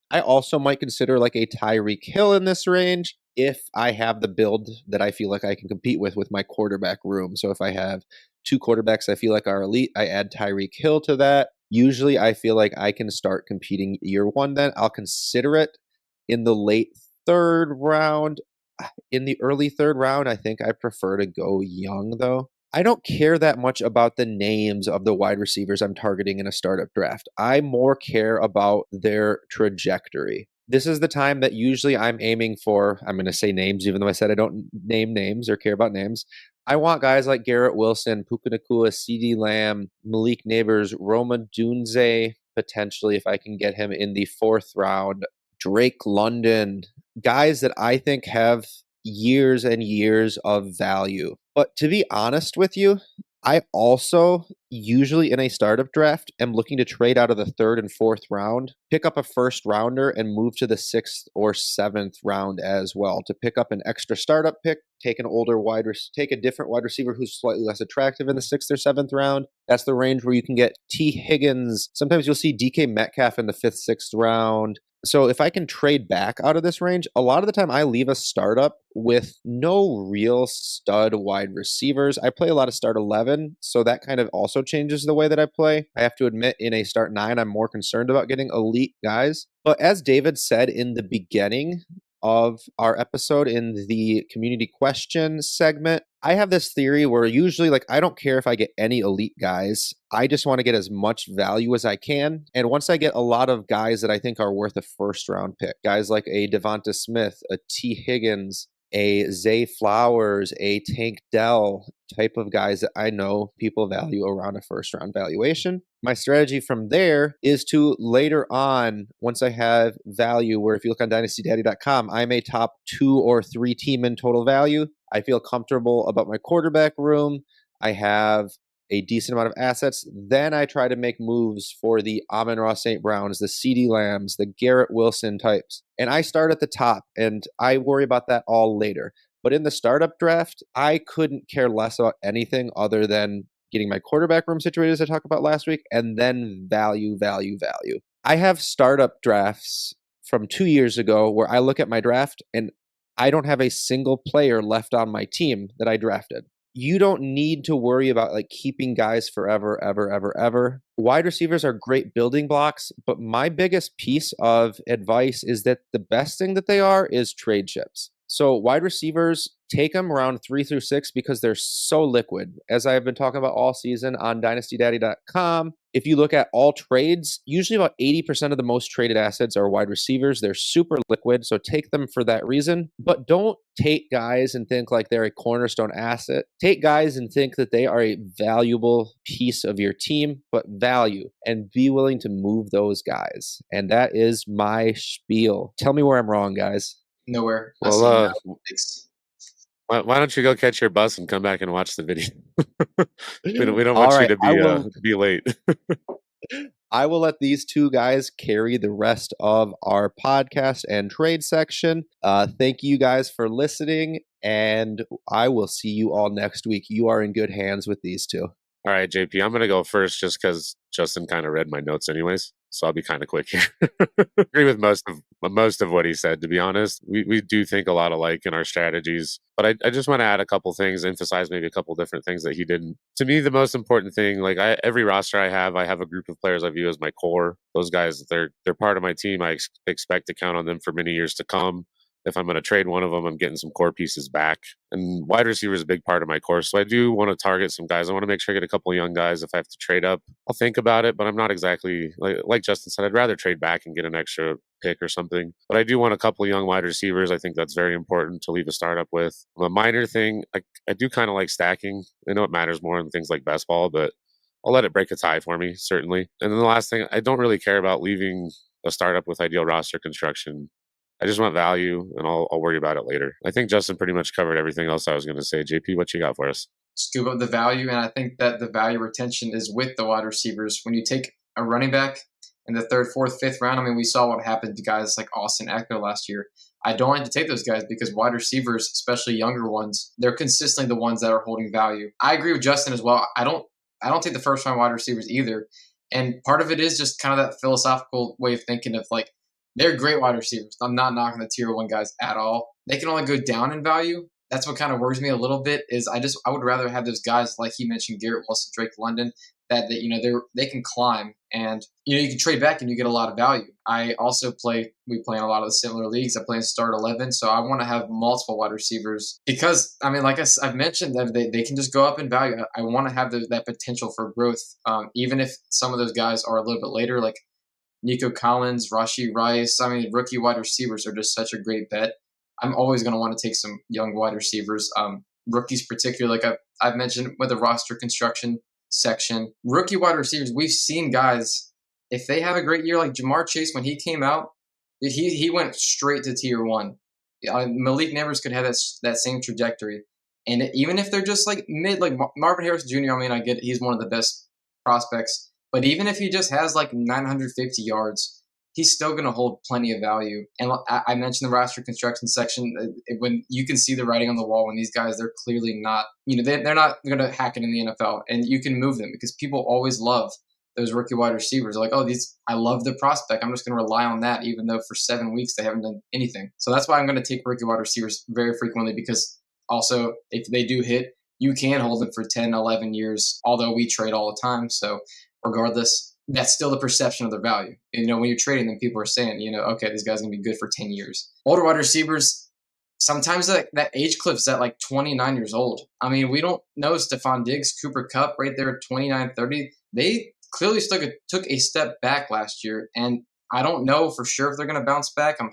I also might consider like a Tyreek Hill in this range if I have the build that I feel like I can compete with my quarterback room. So if I have 2 quarterbacks I feel like are elite, I add Tyreek Hill to that. Usually I feel like I can start competing year 1 then. I'll consider it in the late 3rd round. In the early 3rd round, I think I prefer to go young, though. I don't care that much about the names of the wide receivers I'm targeting in a startup draft. I more care about their trajectory. This is the time that usually I'm aiming for. I'm going to say names, even though I said I don't name names or care about names. I want guys like Garrett Wilson, Puka Nacua, CeeDee Lamb, Malik Neighbors, Roma Dunze, potentially if I can get him in the 4th round, Drake London, guys that I think have years and years of value. But to be honest with you, I also usually in a startup draft am looking to trade out of the 3rd and 4th round, pick up a 1st rounder and move to the 6th or 7th round as well to pick up an extra startup pick, take take a different wide receiver who's slightly less attractive in the 6th or 7th round. That's the range where you can get T. Higgins. Sometimes you'll see DK Metcalf in the 5th, 6th round. So if I can trade back out of this range, a lot of the time I leave a startup with no real stud wide receivers. I play a lot of start 11, so that kind of also changes the way that I play. I have to admit, in a start 9, I'm more concerned about getting elite guys. But as David said in the beginning of our episode in the community question segment, I have this theory where usually, like, I don't care if I get any elite guys. I just want to get as much value as I can. And once I get a lot of guys that I think are worth a 1st round pick, guys like a Devonta Smith, a T. Higgins, a Zay Flowers, a Tank Dell type of guys that I know people value around a 1st round valuation. My strategy from there is to later on, once I have value, where if you look on dynastydaddy.com, I'm a top 2 or 3 team in total value. I feel comfortable about my quarterback room. I have a decent amount of assets. Then I try to make moves for the Amon-Ra St. Browns, the CeeDee Lambs, the Garrett Wilson types. And I start at the top, and I worry about that all later. But in the startup draft, I couldn't care less about anything other than getting my quarterback room situated, as I talked about last week, and then value. I have startup drafts from 2 years ago where I look at my draft and I don't have a single player left on my team that I drafted. You don't need to worry about like keeping guys forever, ever. Wide receivers are great building blocks, but my biggest piece of advice is that the best thing that they are is trade chips. So wide receivers, take them around 3 through 6 because they're so liquid. As I have been talking about all season on dynastydaddy.com, if you look at all trades, usually about 80% of the most traded assets are wide receivers. They're super liquid, so take them for that reason. But don't take guys and think like they're a cornerstone asset. Take guys and think that they are a valuable piece of your team, but value, and be willing to move those guys. And that is my spiel. Tell me where I'm wrong, guys. Nowhere. Well, why don't you go catch your bus and come back and watch the video? we don't want you to be late. I will let these 2 guys carry the rest of our podcast and trade section. Thank you guys for listening, and I will see you all next week. You are in good hands with these 2. All right, JP, I'm going to go first just because Justin kind of read my notes anyways. So I'll be kind of quick here. Agree with most of what he said, to be honest. We do think a lot alike in our strategies. But I just want to add a couple things, emphasize maybe a couple different things that he didn't. To me, the most important thing, like every roster I have a group of players I view as my core. Those guys, they're part of my team. I expect to count on them for many years to come. If I'm going to trade one of them, I'm getting some core pieces back. And wide receiver is a big part of my course. So I do want to target some guys. I want to make sure I get a couple of young guys. If I have to trade up, I'll think about it, but I'm not exactly, like Justin said, I'd rather trade back and get an extra pick or something. But I do want a couple of young wide receivers. I think that's very important to leave a startup with. A minor thing, I do kind of like stacking. I know it matters more in things like best ball, but I'll let it break a tie for me, certainly. And then the last thing, I don't really care about leaving a startup with ideal roster construction. I just want value, and I'll worry about it later. I think Justin pretty much covered everything else I was going to say. JP, what you got for us? Scoop up the value, and I think that the value retention is with the wide receivers. When you take a running back in the 3rd, 4th, 5th round, I mean, we saw what happened to guys like Austin Eckler last year. I don't like to take those guys because wide receivers, especially younger ones, they're consistently the ones that are holding value. I agree with Justin as well. I don't take the 1st round wide receivers either. And part of it is just kind of that philosophical way of thinking of like, they're great wide receivers. I'm not knocking the tier 1 guys at all. They can only go down in value. That's what kind of worries me a little bit is I would rather have those guys like he mentioned, Garrett Wilson, Drake London, that they can climb and you can trade back and you get a lot of value. I also we play in a lot of the similar leagues. I play in start 11, so I want to have multiple wide receivers because I mean, like I've mentioned, that they can just go up in value. I want to have that potential for growth, even if some of those guys are a little bit later. Like Nico Collins, Rashee Rice. I mean, rookie wide receivers are just such a great bet. I'm always going to want to take some young wide receivers, rookies particularly, like I've mentioned with the roster construction section. Rookie wide receivers, we've seen guys, if they have a great year, like Jamar Chase, when he came out, he went straight to tier one. Malik Nabers could have that same trajectory. And even if they're just like mid, like Marvin Harrison Jr., I mean, I get it, he's one of the best prospects. But even if he just has like 950 yards, he's still going to hold plenty of value. And I mentioned the roster construction section. When you can see the writing on the wall, when these guys, they're clearly not, they're not going to hack it in the NFL. And you can move them because people always love those rookie wide receivers. Like, oh, I love the prospect. I'm just going to rely on that, even though for 7 weeks they haven't done anything. So that's why I'm going to take rookie wide receivers very frequently, because also if they do hit, you can hold them for 10, 11 years, although we trade all the time. So regardless, that's still the perception of their value. And, when you're trading them, people are saying, okay, this guy's going to be good for 10 years. Older wide receivers, sometimes that age cliff's at like 29 years old. I mean, we don't know Stephon Diggs, Cooper Kupp right there at 29, 30. They clearly took a step back last year, and I don't know for sure if they're going to bounce back. I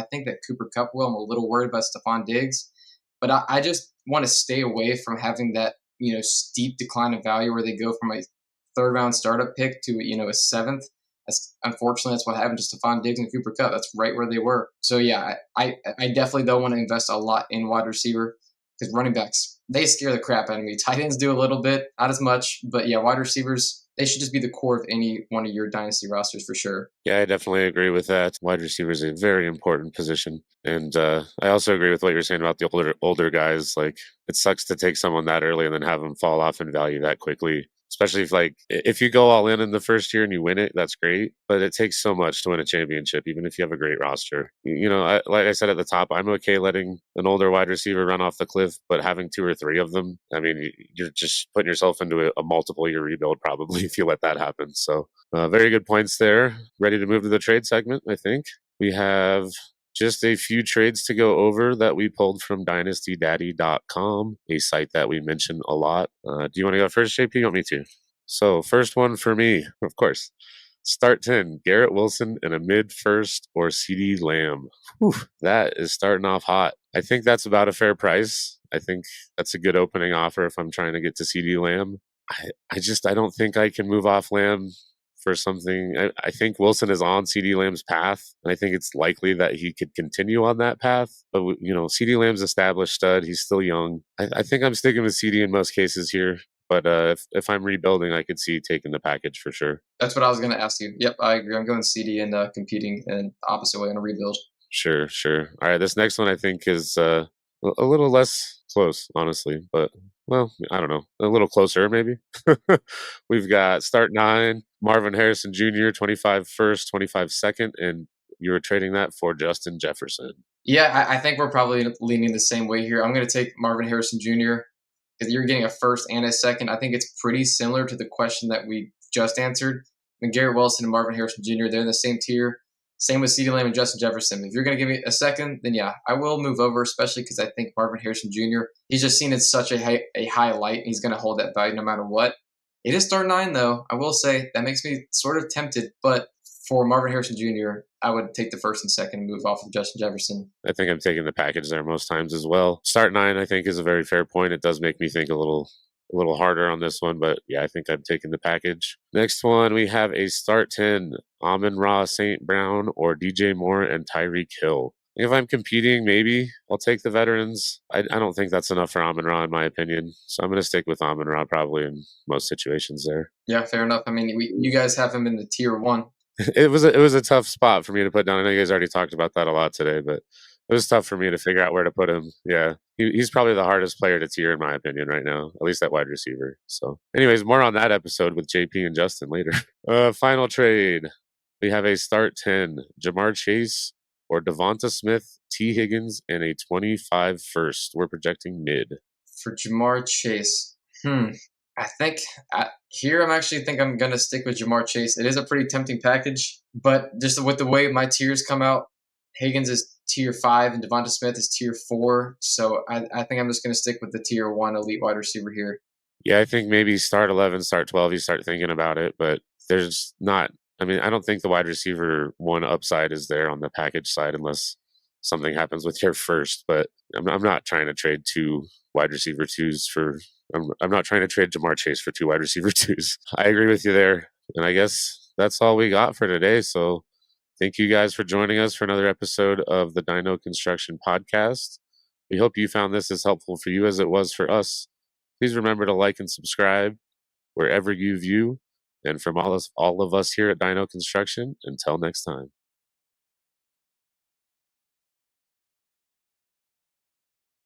think that Cooper Kupp will. I'm a little worried about Stephon Diggs, but I just want to stay away from having that, steep decline of value where they go from a third-round startup pick to, a seventh. Unfortunately, that's what happened to Stephon Diggs and Cooper Kupp. That's right where they were. So, yeah, I definitely don't want to invest a lot in wide receiver, because running backs, they scare the crap out of me. Tight ends do a little bit, not as much. But, yeah, wide receivers, they should just be the core of any one of your dynasty rosters for sure. Yeah, I definitely agree with that. Wide receiver is a very important position. And I also agree with what you're saying about the older guys. Like, it sucks to take someone that early and then have them fall off in value that quickly. Especially if you go all in the first year and you win it, that's great. But it takes so much to win a championship, even if you have a great roster. Like I said at the top, I'm okay letting an older wide receiver run off the cliff, but having 2 or 3 of them, I mean, you're just putting yourself into a multiple year rebuild probably if you let that happen. So very good points there. Ready to move to the trade segment, I think. We have just a few trades to go over that we pulled from dynastydaddy.com, a site that we mention a lot. Do you want to go first, JP? You want me to? So first one for me, of course. Start 10, Garrett Wilson and a mid-first or CeeDee Lamb. Whew, that is starting off hot. I think that's about a fair price. I think that's a good opening offer if I'm trying to get to CeeDee Lamb. I don't think I can move off Lamb for something. I think Wilson is on CeeDee Lamb's path, and I think it's likely that he could continue on that path. But, CeeDee Lamb's established stud. He's still young. I think I'm sticking with CeeDee in most cases here. But if I'm rebuilding, I could see taking the package for sure. That's what I was going to ask you. Yep, I agree. I'm going CeeDee and competing in the opposite way on a rebuild. Sure. All right, this next one I think is a little less close, honestly. But, well, I don't know. A little closer, maybe. We've got start 9, Marvin Harrison Jr., 25 first, 25 second, and you were trading that for Justin Jefferson. Yeah, I think we're probably leaning the same way here. I'm going to take Marvin Harrison Jr. because you're getting a first and a second. I think it's pretty similar to the question that we just answered. And Garrett Wilson and Marvin Harrison Jr., they're in the same tier. Same with CeeDee Lamb and Justin Jefferson. If you're going to give me a second, then yeah, I will move over, especially because I think Marvin Harrison Jr., he's just seen in such a high light, and he's going to hold that value no matter what. It is start 9, though. I will say that makes me sort of tempted, but for Marvin Harrison Jr., I would take the first and second and move off of Justin Jefferson. I think I'm taking the package there most times as well. Start 9, I think, is a very fair point. It does make me think a little harder on this one, but yeah, I think I'm taking the package. Next one, we have a start 10, Amon-Ra St. Brown or DJ Moore and Tyreek Hill. If I'm competing, maybe I'll take the veterans. I don't think that's enough for Amon-Ra, in my opinion. So I'm going to stick with Amon-Ra probably in most situations there. Yeah, fair enough. I mean, you guys have him in the tier 1. It was a tough spot for me to put down. I know you guys already talked about that a lot today, but it was tough for me to figure out where to put him. Yeah, he's probably the hardest player to tier in my opinion right now, at least at wide receiver. So anyways, more on that episode with JP and Justin later. Final trade. We have a start 10, Jamar Chase or Devonta Smith, T. Higgins, and a 25 first. We're projecting mid. For Jamar Chase, I think here I'm going to stick with Jamar Chase. It is a pretty tempting package, but just with the way my tiers come out, Higgins is tier 5 and Devonta Smith is tier 4. So I think I'm just going to stick with the tier 1 elite wide receiver here. Yeah, I think maybe start 11, start 12, you start thinking about it, but there's not I mean, I don't think the wide receiver one upside is there on the package side unless something happens with your first. But I'm not trying to trade 2 wide receiver 2s for. I'm not trying to trade Jamar Chase for 2 wide receiver 2s. I agree with you there, and I guess that's all we got for today. So thank you guys for joining us for another episode of the Dino Construction Podcast. We hope you found this as helpful for you as it was for us. Please remember to like and subscribe wherever you view. And from all of us here at Dino Construction, until next time.